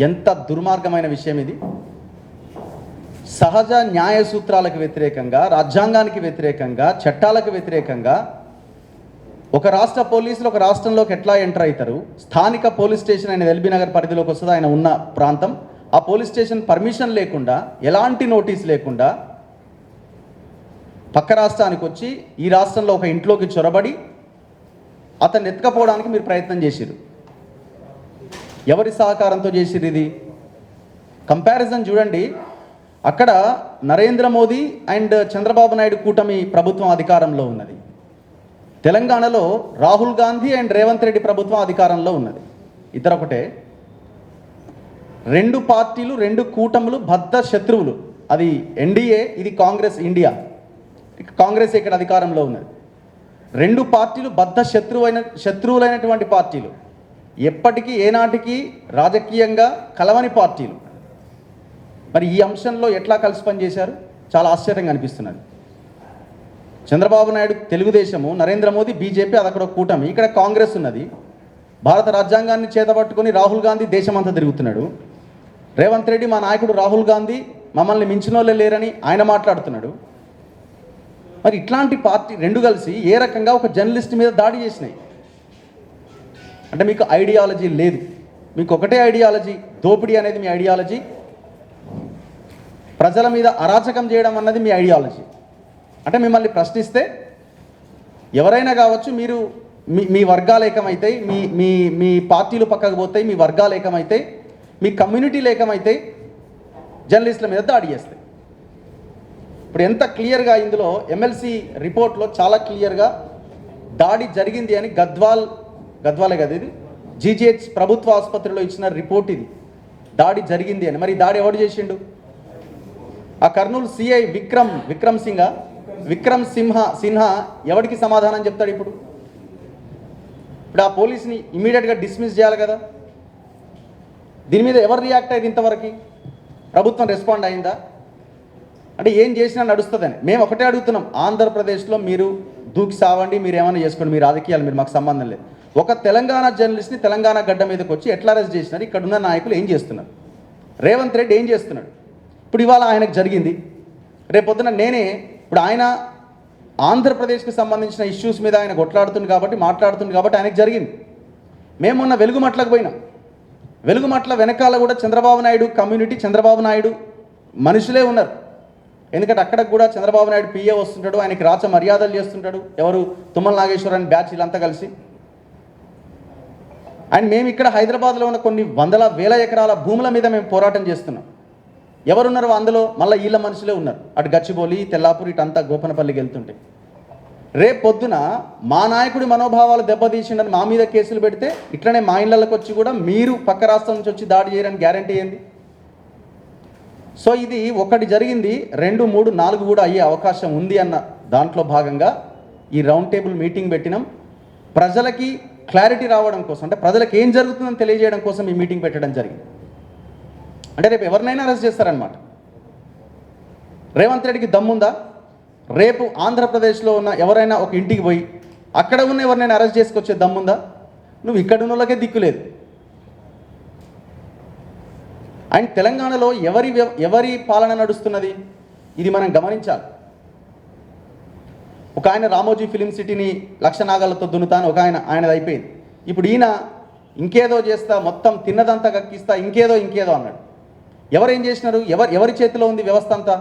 ఎంత దుర్మార్గమైన విషయం ఇది. సహజ న్యాయ సూత్రాలకు వ్యతిరేకంగా, రాజ్యాంగానికి వ్యతిరేకంగా, చట్టాలకు వ్యతిరేకంగా ఒక రాష్ట్ర పోలీసులు ఒక రాష్ట్రంలోకి ఎట్లా ఎంటర్ అవుతారు? స్థానిక పోలీస్ స్టేషన్ ఆయన ఎల్బీ నగర్ పరిధిలోకి వస్తుంది, ఆయన ఉన్న ప్రాంతం. ఆ పోలీస్ స్టేషన్ పర్మిషన్ లేకుండా, ఎలాంటి నోటీస్ లేకుండా పక్క రాష్ట్రానికి వచ్చి ఈ రాష్ట్రంలో ఒక ఇంట్లోకి చొరబడి అతన్ని ఎత్తుకపోవడానికి మీరు ప్రయత్నం చేసిరు. ఎవరి సహకారంతో చేసిరు ఇది? కంపారిజన్ చూడండి. అక్కడ నరేంద్ర మోదీ అండ్ చంద్రబాబు నాయుడు కూటమి ప్రభుత్వం అధికారంలో ఉన్నది. తెలంగాణలో రాహుల్ గాంధీ అండ్ రేవంత్ రెడ్డి ప్రభుత్వం అధికారంలో ఉన్నది. ఇద్దరు ఒకటే. రెండు పార్టీలు, రెండు కూటములు బద్ధ శత్రువులు. అది ఎన్డీఏ, ఇది కాంగ్రెస్ ఇండియా. కాంగ్రెస్ ఇక్కడ అధికారంలో ఉన్నది. రెండు పార్టీలు బద్ధ శత్రువులైనటువంటి పార్టీలు, ఎప్పటికీ ఏనాటికి రాజకీయంగా కలవని పార్టీలు. మరి ఈ అంశంలో ఎట్లా కలిసి పనిచేశారు? చాలా ఆశ్చర్యంగా అనిపిస్తున్నది. చంద్రబాబు నాయుడు తెలుగుదేశము, నరేంద్ర మోదీ బీజేపీ, అదక్కడ కూటమి, ఇక్కడ కాంగ్రెస్ ఉన్నది. భారత రాజ్యాంగాన్ని చేతపట్టుకొని రాహుల్ గాంధీ దేశమంతా తిరుగుతున్నాడు. రేవంత్ రెడ్డి మా నాయకుడు రాహుల్ గాంధీ మమ్మల్ని మించినోళ్ళే లేరని ఆయన మాట్లాడుతున్నాడు. మరి ఇట్లాంటి పార్టీ రెండు కలిసి ఏ రకంగా ఒక జర్నలిస్ట్ మీద దాడి చేసినాయి అంటే మీకు ఐడియాలజీ లేదు. మీకు ఒకటే ఐడియాలజీ, దోపిడీ అనేది మీ ఐడియాలజీ, ప్రజల మీద అరాచకం చేయడం అన్నది మీ ఐడియాలజీ. అంటే మిమ్మల్ని ప్రశ్నిస్తే ఎవరైనా కావచ్చు, మీరు మీ వర్గాలు ఏకమైతాయి, మీ మీ మీ పార్టీలు పక్కకు పోతాయి, మీ వర్గాలు ఏకమైతాయి, మీ కమ్యూనిటీలు ఏకమైతాయి, జర్నలిస్టుల మీద దాడి చేస్తాయి. ఇప్పుడు ఎంత క్లియర్గా ఇందులో ఎమ్మెల్సీ రిపోర్ట్లో చాలా క్లియర్గా దాడి జరిగింది అని గద్వాలే కదా ఇది, జీజీహెచ్ ప్రభుత్వ ఆసుపత్రిలో ఇచ్చిన రిపోర్ట్ ఇది. దాడి జరిగింది అని. మరి దాడి ఎవడు చేసిండు? ఆ కర్నూలు సిఐ విక్రమ్ సిన్హా ఎవరికి సమాధానం చెప్తాడు? ఇప్పుడు ఆ పోలీస్ని ఇమీడియట్గా డిస్మిస్ చేయాలి కదా. దీని మీద ఎవరు రియాక్ట్ అయ్యారు? ఇంతవరకు ప్రభుత్వం రెస్పాండ్ అయిందా? అంటే ఏం చేసినా నడుస్తుందని మేము ఒకటే అడుగుతున్నాం. ఆంధ్రప్రదేశ్లో మీరు దూకి సావండి, మీరు ఏమైనా చేసుకోండి, మీ రాజకీయాలు మీరు మాకు సంబంధం లేదు. ఒక తెలంగాణ జర్నలిస్ట్ని తెలంగాణ గడ్డ మీదకి వచ్చి ఎట్లా అరెస్ట్ చేసినారు? ఇక్కడ ఉన్న నాయకులు ఏం చేస్తున్నారు? రేవంత్ రెడ్డి ఏం చేస్తున్నాడు? ఇప్పుడు ఇవాళ ఆయనకు జరిగింది, రేపొద్దున ఇప్పుడు ఆయన ఆంధ్రప్రదేశ్కి సంబంధించిన ఇష్యూస్ మీద ఆయన కొట్లాడుతుంది కాబట్టి, మాట్లాడుతుంది కాబట్టి ఆయనకు జరిగింది. మేము మొన్న వెలుగుమట్లకు పోయినాం. వెలుగుమట్ల వెనకాల కూడా చంద్రబాబు నాయుడు కమ్యూనిటీ, చంద్రబాబు నాయుడు మనుషులే ఉన్నారు. ఎందుకంటే అక్కడికి కూడా చంద్రబాబు నాయుడు పిఏ వస్తుంటాడు, ఆయనకి రాచ మర్యాదలు చేస్తుంటాడు. ఎవరు? తుమ్మల నాగేశ్వరరావు బ్యాచ్ వీళ్ళంతా కలిసి. అండ్ మేము ఇక్కడ హైదరాబాద్లో ఉన్న కొన్ని వందల వేల ఎకరాల భూముల మీద మేము పోరాటం చేస్తున్నాం. ఎవరున్నారు అందులో? మళ్ళీ వీళ్ళ మనుషులే ఉన్నారు. అటు గచ్చిబౌలి, తెల్లాపూర్, ఇటంతా గోపనపల్లికి వెళ్తుంటే రేపు పొద్దున మా నాయకుడి మనోభావాలు దెబ్బతీసిండని మా మీద కేసులు పెడితే ఇట్లనే మా ఇళ్ళకి వచ్చి కూడా మీరు పక్క రాష్ట్రం నుంచి వచ్చి దాడి చేయడానికి గ్యారంటీ ఏంది? సో ఇది ఒకటి జరిగింది, 2, 3, 4 కూడా అయ్యే అవకాశం ఉంది అన్న దాంట్లో భాగంగా ఈ రౌండ్ టేబుల్ మీటింగ్ పెట్టినాం. ప్రజలకి క్లారిటీ రావడం కోసం, అంటే ప్రజలకు ఏం జరుగుతుందని తెలియజేయడం కోసం ఈ మీటింగ్ పెట్టడం జరిగింది. అంటే రేపు ఎవరినైనా అరెస్ట్ చేస్తారనమాట. రేవంత్ రెడ్డికి దమ్ముందా? రేపు ఆంధ్రప్రదేశ్లో ఉన్న ఎవరైనా ఒక ఇంటికి పోయి అక్కడ ఉన్న ఎవరినైనా అరెస్ట్ చేసుకొచ్చే దమ్ముందా? నువ్వు ఇక్కడ ఉన్న వాళ్ళకే దిక్కులేదు. అండ్ తెలంగాణలో ఎవరి పాలన నడుస్తున్నది? ఇది మనం గమనించాలి. ఒక ఆయన రామోజీ ఫిలిం సిటీని లక్ష నాగాలతో దున్నుతాను, ఒక ఆయనది అయిపోయింది. ఇప్పుడు ఈయన ఇంకేదో చేస్తా, మొత్తం తిన్నదంతా కక్కిస్తా, ఇంకేదో అన్నాడు. ఎవరేం చేసినారు? ఎవరి చేతిలో ఉంది వ్యవస్థ అంతా?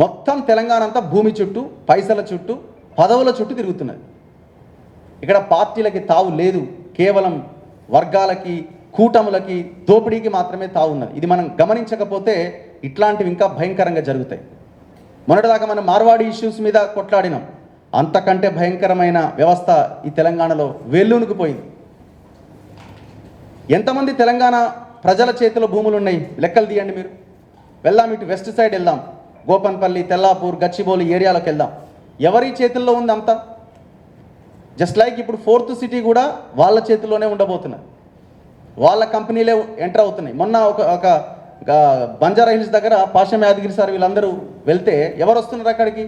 మొత్తం తెలంగాణ అంతా భూమి చుట్టూ, పైసల చుట్టూ, పదవుల చుట్టూ తిరుగుతున్నది. ఇక్కడ పార్టీలకి తావు లేదు, కేవలం వర్గాలకి, కూటములకి, దోపిడీకి మాత్రమే తావు ఉన్నది. ఇది మనం గమనించకపోతే ఇట్లాంటివి ఇంకా భయంకరంగా జరుగుతాయి. మొన్నటిదాకా మనం మార్వాడి ఇష్యూస్ మీద కొట్లాడినాం. అంతకంటే భయంకరమైన వ్యవస్థ ఈ తెలంగాణలో వెల్లునుకుపోయింది. ఎంతమంది తెలంగాణ ప్రజల చేతిలో భూములు ఉన్నాయి లెక్కలు తీయండి మీరు. వెళ్దాం, ఇటు వెస్ట్ సైడ్ వెళ్దాం, గోపన్పల్లి, తెల్లాపూర్, గచ్చిబౌలి ఏరియాలోకి వెళ్దాం. ఎవరి చేతుల్లో ఉంది అంతా? జస్ట్ లైక్ ఇప్పుడు 4th సిటీ కూడా వాళ్ళ చేతిలోనే ఉండబోతున్నది. వాళ్ళ కంపెనీలే ఎంటర్ అవుతున్నాయి. మొన్న ఒక బంజారా హిల్స్ దగ్గర పాషం యాదగిరి సార్ వీళ్ళందరూ వెళ్తే ఎవరు వస్తున్నారు అక్కడికి?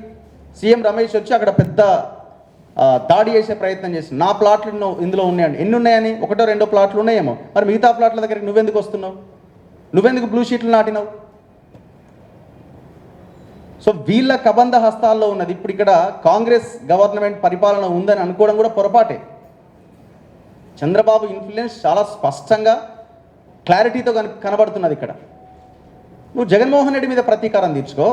సీఎం రమేష్ వచ్చి అక్కడ పెద్ద దాడి చేసే ప్రయత్నం చేసి నా ప్లాట్లు ఇందులో ఉన్నాయండి. ఎన్ని ఉన్నాయని? ఒకటో రెండో ప్లాట్లు ఉన్నాయేమో. మరి మిగతా ప్లాట్ల దగ్గరికి నువ్వెందుకు వస్తున్నావు? నువ్వెందుకు బ్లూ షీట్లు నాటినావు? సో వీళ్ళ కబంధ హస్తాల్లో ఉన్నది. ఇప్పుడు ఇక్కడ కాంగ్రెస్ గవర్నమెంట్ పరిపాలన ఉందని అనుకోవడం కూడా పొరపాటే. చంద్రబాబు ఇన్ఫ్లుయెన్స్ చాలా స్పష్టంగా క్లారిటీతో కనబడుతున్నది ఇక్కడ. నువ్వు జగన్మోహన్ రెడ్డి మీద ప్రతీకారం తీర్చుకో,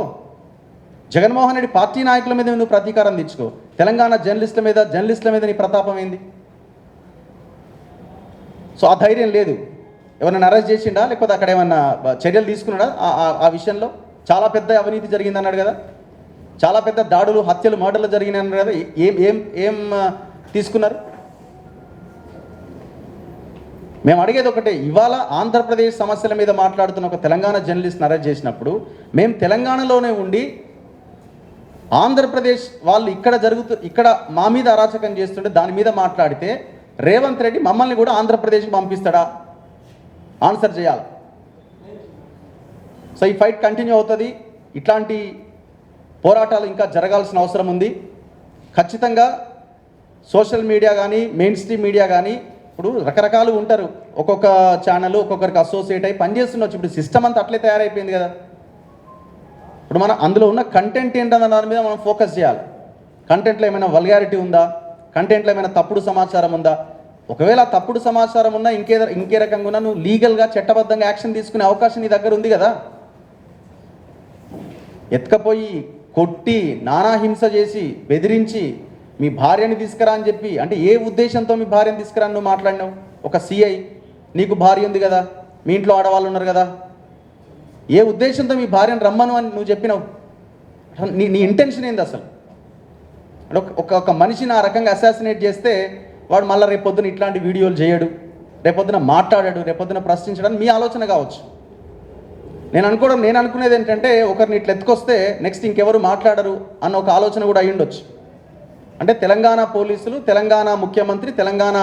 జగన్మోహన్ రెడ్డి పార్టీ నాయకుల మీద నువ్వు ప్రతీకారం తీర్చుకో. తెలంగాణ జర్నలిస్టుల మీద నీ ప్రతాపం ఏంది? సో ఆ ధైర్యం లేదు. ఎవరైనా అరెస్ట్ చేసిండా, లేకపోతే అక్కడ ఏమన్నా చర్యలు తీసుకున్నాడా? ఆ విషయంలో చాలా పెద్ద అవినీతి జరిగింది అన్నాడు కదా, చాలా పెద్ద దాడులు, హత్యలు, మర్డర్లు జరిగినాయి అన్నాడు కదా. ఏం తీసుకున్నారు? మేము అడిగేది ఒకటే, ఇవాళ ఆంధ్రప్రదేశ్ సమస్యల మీద మాట్లాడుతున్న ఒక తెలంగాణ జర్నలిస్ట్ని అరెస్ట్ చేసినప్పుడు మేము తెలంగాణలోనే ఉండి ఆంధ్రప్రదేశ్ వాళ్ళు ఇక్కడ మా మీద అరాచకం చేస్తుంటే దాని మీద మాట్లాడితే రేవంత్ రెడ్డి మమ్మల్ని కూడా ఆంధ్రప్రదేశ్కి పంపిస్తాడా? ఆన్సర్ చేయాలి. సో ఈ ఫైట్ కంటిన్యూ అవుతుంది. ఇట్లాంటి పోరాటాలు ఇంకా జరగాల్సిన అవసరం ఉంది. ఖచ్చితంగా సోషల్ మీడియా కానీ, మెయిన్ స్ట్రీమ్ మీడియా కానీ, ఇప్పుడు రకరకాలు ఉంటారు, ఒక్కొక్క ఛానల్ ఒక్కొక్కరికి అసోసియేట్ అయ్యి పనిచేస్తుండొచ్చు. ఇప్పుడు సిస్టమ్ అంతా అట్లే తయారైపోయింది కదా. ఇప్పుడు మనం అందులో ఉన్న కంటెంట్ ఏంటన్న దాని మీద మనం ఫోకస్ చేయాలి. కంటెంట్లో ఏమైనా వల్గారిటీ ఉందా, కంటెంట్లో ఏమైనా తప్పుడు సమాచారం ఉందా? ఒకవేళ తప్పుడు సమాచారం ఉన్నా ఇంకే రకంగా ఉన్నా నువ్వు లీగల్గా చట్టబద్ధంగా యాక్షన్ తీసుకునే అవకాశం నీ దగ్గర ఉంది కదా. ఎత్తుకపోయి కొట్టి నానా హింస చేసి బెదిరించి మీ భార్యని తీసుకురా అని చెప్పి, అంటే ఏ ఉద్దేశంతో మీ భార్యను తీసుకురా నువ్వు మాట్లాడినావు? ఒక సిఐ, నీకు భార్య ఉంది కదా, మీ ఇంట్లో ఆడవాళ్ళు ఉన్నారు కదా, ఏ ఉద్దేశంతో మీ భార్యను రమ్మను అని నువ్వు చెప్పినావు? నీ ఇంటెన్షన్ ఏంది అసలు? ఒక మనిషిని ఆ రకంగా అసాసినేట్ చేస్తే వాడు మళ్ళీ రేపొద్దున ఇట్లాంటి వీడియోలు చేయడు, రేపొద్దున మాట్లాడాడు, రేపొద్దున ప్రశ్నించడానికి మీ ఆలోచన కావచ్చు. నేను అనుకునేది ఏంటంటే ఒకరిని ఇట్లా ఎత్తుకొస్తే నెక్స్ట్ ఇంకెవరు మాట్లాడరు అన్న ఒక ఆలోచన కూడా అయ్యి ఉండొచ్చు. అంటే తెలంగాణ పోలీసులు, తెలంగాణ ముఖ్యమంత్రి, తెలంగాణ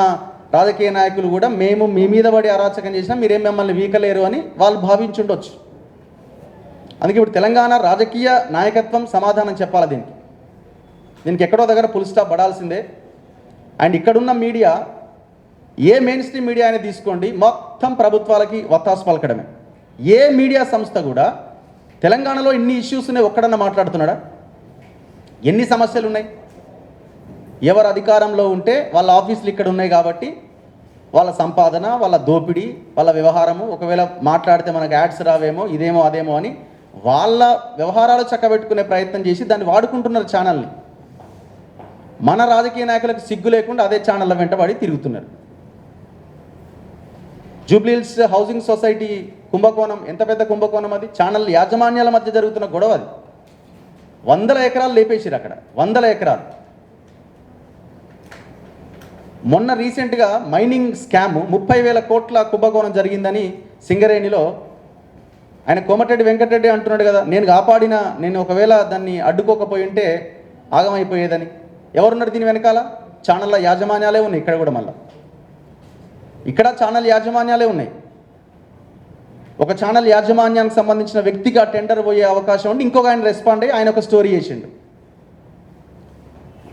రాజకీయ నాయకులు కూడా మేము మీ మీద పడి అరాచకం చేసినా మీరేం మమ్మల్ని వీకలేరు అని వాళ్ళు భావించుండొచ్చు. అందుకే ఇప్పుడు తెలంగాణ రాజకీయ నాయకత్వం సమాధానం చెప్పాలి దీనికి ఎక్కడో దగ్గర ఫుల్ స్టాప్ పడాల్సిందే. అండ్ ఇక్కడున్న మీడియా, ఏ మెయిన్ స్ట్రీమ్ మీడియా అయినా తీసుకోండి, మొత్తం ప్రభుత్వాలకి వత్తాసు పలకడమే. ఏ మీడియా సంస్థ కూడా తెలంగాణలో ఇన్ని ఇష్యూస్ ఉన్నాయి ఒక్కడన్నా మాట్లాడుతున్నాడా? ఎన్ని సమస్యలు ఉన్నాయి? ఎవరు అధికారంలో ఉంటే వాళ్ళ ఆఫీసులు ఇక్కడ ఉన్నాయి కాబట్టి వాళ్ళ సంపాదన, వాళ్ళ దోపిడీ, వాళ్ళ వ్యవహారము, ఒకవేళ మాట్లాడితే మనకు యాడ్స్ రావేమో, ఇదేమో అదేమో అని వాళ్ళ వ్యవహారాలు చక్కబెట్టుకునే ప్రయత్నం చేసి దాన్ని వాడుకుంటున్నారు ఛానల్ని. మన రాజకీయ నాయకులకు సిగ్గు లేకుండా అదే ఛానళ్ళ వెంటబడి తిరుగుతున్నారు. జూబ్లీహిల్స్ హౌసింగ్ సొసైటీ కుంభకోణం, ఎంత పెద్ద కుంభకోణం అది! ఛానల్ యాజమాన్యాల మధ్య జరుగుతున్న గొడవ అది. 100 ఎకరాలు లేపేసిరు అక్కడ, 100 ఎకరాలు. మొన్న రీసెంట్గా మైనింగ్ స్కామ్ 30,000 కోట్ల కుంభకోణం జరిగిందని సింగరేణిలో ఆయన కోమటిరెడ్డి వెంకటరెడ్డి అంటున్నాడు కదా, నేను ఒకవేళ దాన్ని అడ్డుకోకపోయి ఉంటే ఆగమైపోయేదని. ఎవరున్నారు దీని వెనకాల? ఛానళ్ళ యాజమాన్యాలే ఉన్నాయి. ఇక్కడ కూడా మళ్ళీ ఇక్కడ ఛానల్ యాజమాన్యాలే ఉన్నాయి. ఒక ఛానల్ యాజమాన్యానికి సంబంధించిన వ్యక్తిగా టెండర్ పోయే అవకాశం ఉండి ఇంకొక ఆయన రెస్పాండ్ అయ్యి ఆయన ఒక స్టోరీ చేసిండు.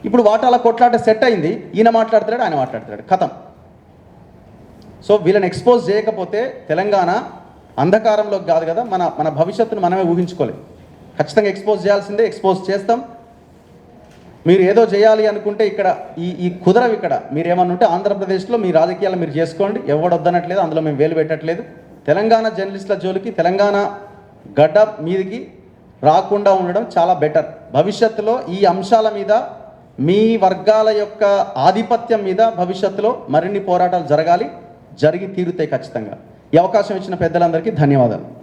ఇప్పుడు వాటాల కొట్లాట సెట్ అయింది, ఈయన మాట్లాడుతున్నాడు, ఆయన మాట్లాడుతున్నాడు, కథం. సో వీళ్ళని ఎక్స్పోజ్ చేయకపోతే తెలంగాణ అంధకారంలోకి కాదు కదా, మన భవిష్యత్తును మనమే ఊహించుకోలేం. ఖచ్చితంగా ఎక్స్పోజ్ చేయాల్సిందే, ఎక్స్పోజ్ చేస్తాం. మీరు ఏదో చేయాలి అనుకుంటే ఇక్కడ ఈ కుదరవు. ఇక్కడ మీరు ఏమన్నా ఉంటే ఆంధ్రప్రదేశ్లో మీ రాజకీయాలు మీరు చేసుకోండి, ఎవడు వద్దనట్లేదు, అందులో మేము వేలు పెట్టట్లేదు. తెలంగాణ జర్నలిస్టుల జోలికి, తెలంగాణ గడ్డ మీదికి రాకుండా ఉండడం చాలా బెటర్. భవిష్యత్తులో ఈ అంశాల మీద, మీ వర్గాల యొక్క ఆధిపత్యం మీద భవిష్యత్తులో మరిన్ని పోరాటాలు జరిగి తీరుతాయి ఖచ్చితంగా. ఈ అవకాశం ఇచ్చిన పెద్దలందరికీ ధన్యవాదాలు.